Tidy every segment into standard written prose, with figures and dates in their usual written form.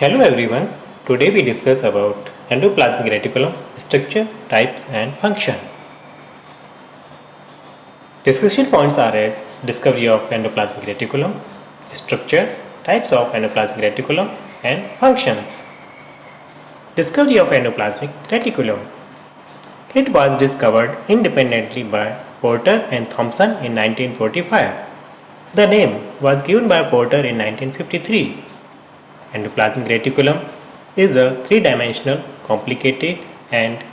Hello everyone. Today we discuss about endoplasmic reticulum structure, types and function. Discussion points are as discovery of endoplasmic reticulum, structure, types of endoplasmic reticulum and functions. Discovery of endoplasmic reticulum. It was discovered independently by Porter and Thomson in 1945. The name was given by Porter in 1953. Endoplasmic reticulum is a three-dimensional, complicated and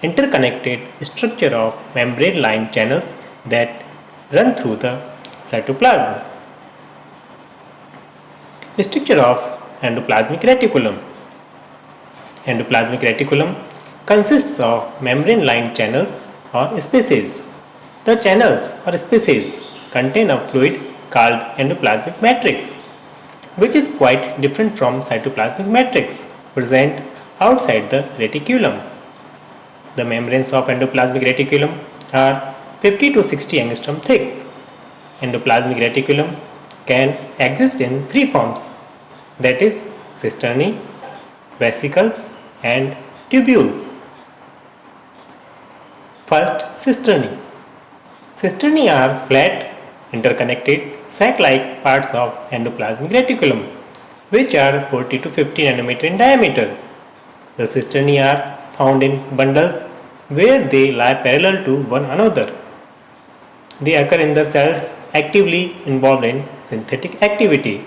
interconnected structure of membrane-lined channels that run through the cytoplasm. Structure of endoplasmic reticulum. Endoplasmic reticulum consists of membrane-lined channels or spaces. The channels or spaces contain a fluid called endoplasmic matrix, which is quite different from cytoplasmic matrix present outside the reticulum. The membranes of endoplasmic reticulum are 50 to 60 angstrom thick. Endoplasmic reticulum can exist in three forms, that is cisternae, vesicles and tubules. First, cisternae. Cisternae are flat, interconnected sac-like parts of endoplasmic reticulum, which are 40 to 50 nanometer in diameter. The cisternae are found in bundles where they lie parallel to one another. They occur in the cells actively involved in synthetic activity.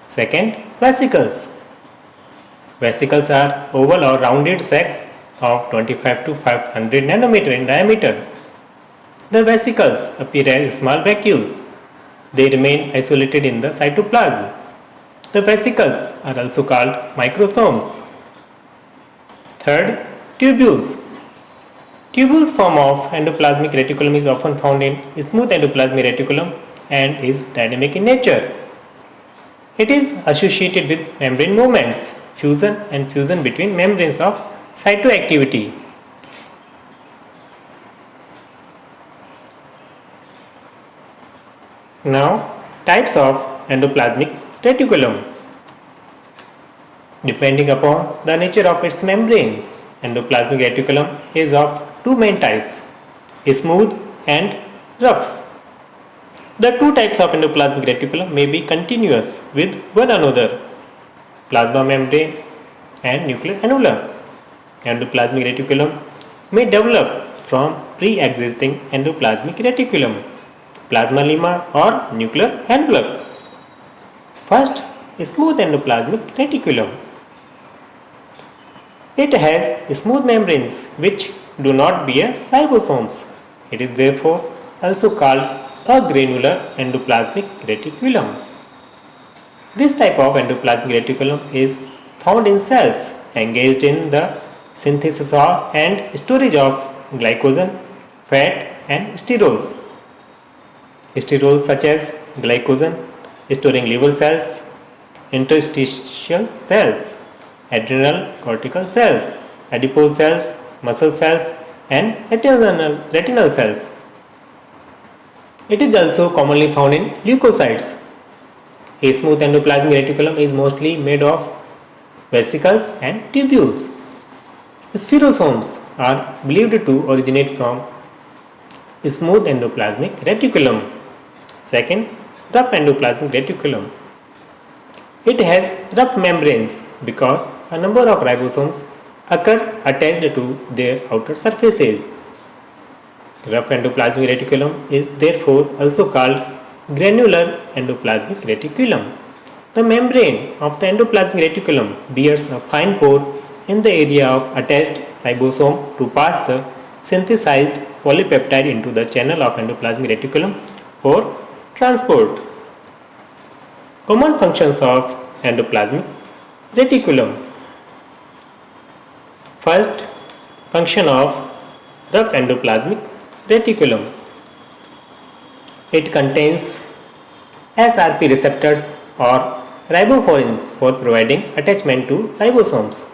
Second, vesicles. Vesicles are oval or rounded sacs of 25 to 500 nanometer in diameter. The vesicles appear as small vacuoles. They remain isolated in the cytoplasm. The vesicles are also called microsomes. Third, tubules. Tubules form of endoplasmic reticulum is often found in smooth endoplasmic reticulum and is dynamic in nature. It is associated with membrane movements, fusion and fusion between membranes of cytoactivity. Now, types of endoplasmic reticulum. Depending upon the nature of its membranes, endoplasmic reticulum is of two main types, smooth and rough. The two types of endoplasmic reticulum may be continuous with one another, plasma membrane and nuclear envelope. Endoplasmic reticulum may develop from pre-existing endoplasmic reticulum, plasma lemma or nuclear envelope. First, smooth endoplasmic reticulum. It has smooth membranes which do not bear ribosomes. It is therefore also called a granular endoplasmic reticulum. This type of endoplasmic reticulum is found in cells engaged in the synthesis of and storage of glycogen, fat and sterols. Sterols such as glycogen storing liver cells, interstitial cells, adrenal cortical cells, adipose cells, muscle cells and retinal cells. It is also commonly found in leukocytes. A smooth endoplasmic reticulum is mostly made of vesicles and tubules. Spherosomes are believed to originate from smooth endoplasmic reticulum. Second, rough endoplasmic reticulum. It has rough membranes because a number of ribosomes occur attached to their outer surfaces. Rough endoplasmic reticulum is therefore also called granular endoplasmic reticulum. The membrane of the endoplasmic reticulum bears a fine pore in the area of attached ribosome to pass the synthesized polypeptide into the channel of endoplasmic reticulum for transport. Common functions of endoplasmic reticulum. First, function of rough endoplasmic reticulum. It contains SRP receptors or ribophorins for providing attachment to ribosomes.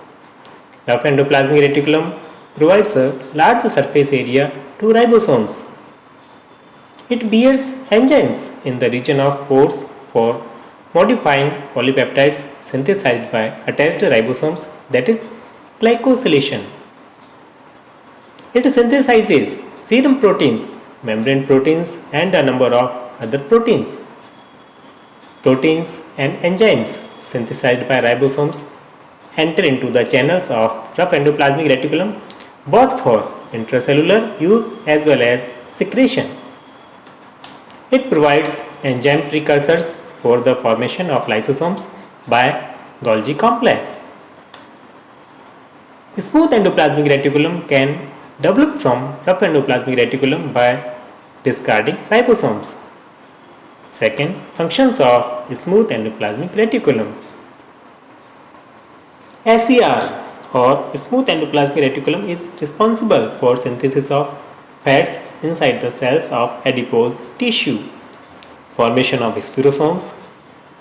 Rough endoplasmic reticulum provides a large surface area to ribosomes. It bears enzymes in the region of pores for modifying polypeptides synthesized by attached ribosomes, that is glycosylation. It synthesizes serum proteins, membrane proteins, and a number of other proteins. Proteins and enzymes synthesized by ribosomes enter into the channels of rough endoplasmic reticulum both for intracellular use as well as secretion. It provides enzyme precursors for the formation of lysosomes by Golgi complex. Smooth endoplasmic reticulum can develop from rough endoplasmic reticulum by discarding ribosomes. Second, functions of smooth endoplasmic reticulum. SER or smooth endoplasmic reticulum is responsible for synthesis of fats inside the cells of adipose tissue, formation of spherosomes,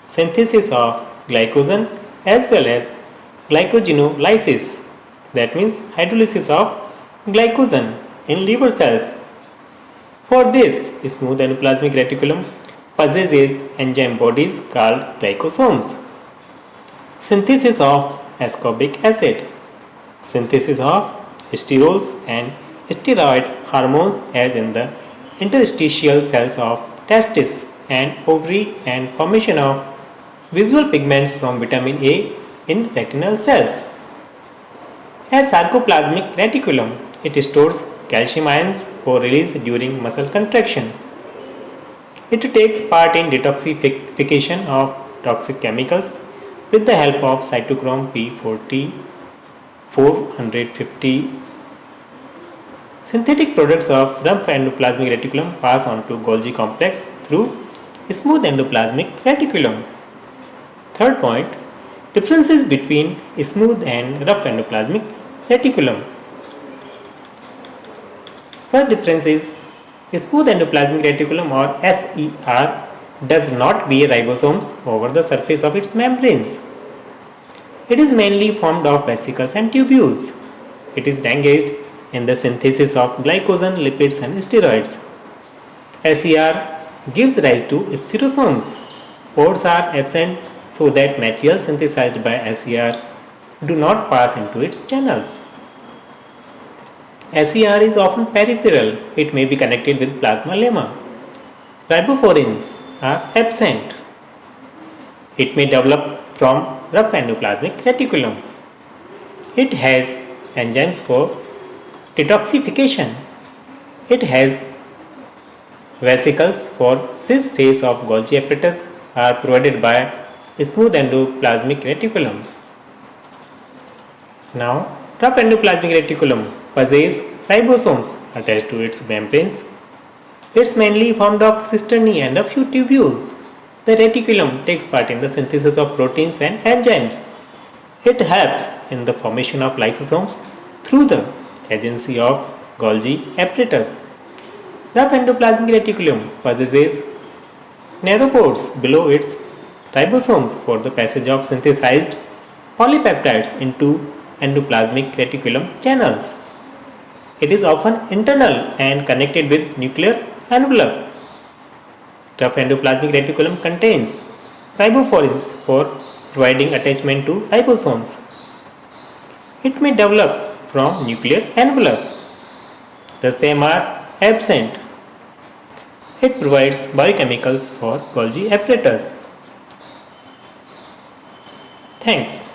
synthesis of glycogen as well as glycogenolysis, that means hydrolysis of glycogen in liver cells. For this, smooth endoplasmic reticulum possesses enzyme bodies called glycosomes. Synthesis of ascorbic acid, synthesis of sterols and steroid hormones as in the interstitial cells of testis and ovary, and formation of visual pigments from vitamin A in retinal cells. As sarcoplasmic reticulum, it stores calcium ions for release during muscle contraction. It takes part in detoxification of toxic chemicals with the help of cytochrome P40 450. Synthetic products of rough endoplasmic reticulum pass on to Golgi complex through smooth endoplasmic reticulum. Third point, differences between smooth and rough endoplasmic reticulum. First difference is smooth endoplasmic reticulum or SER does not bear ribosomes over the surface of its membranes. It is mainly formed of vesicles and tubules. It is engaged in the synthesis of glycogen, lipids and steroids. SER gives rise to spherosomes. Pores are absent so that materials synthesized by SER do not pass into its channels. SER is often peripheral. It may be connected with plasma lemma. Ribophorins are absent. It may develop from rough endoplasmic reticulum. It has enzymes for detoxification. It has vesicles for cis phase of Golgi apparatus are provided by smooth endoplasmic reticulum. Now, rough endoplasmic reticulum possesses ribosomes attached to its membranes. It's mainly formed of cisternae and a few tubules. The reticulum takes part in the synthesis of proteins and enzymes. It helps in the formation of lysosomes through the agency of Golgi apparatus. Rough endoplasmic reticulum possesses narrow pores below its ribosomes for the passage of synthesized polypeptides into endoplasmic reticulum channels. It is often internal and connected with nuclear envelope. Rough endoplasmic reticulum contains ribophorins for providing attachment to ribosomes. It may develop from nuclear envelope. The same are absent. It provides biochemicals for Golgi apparatus. Thanks.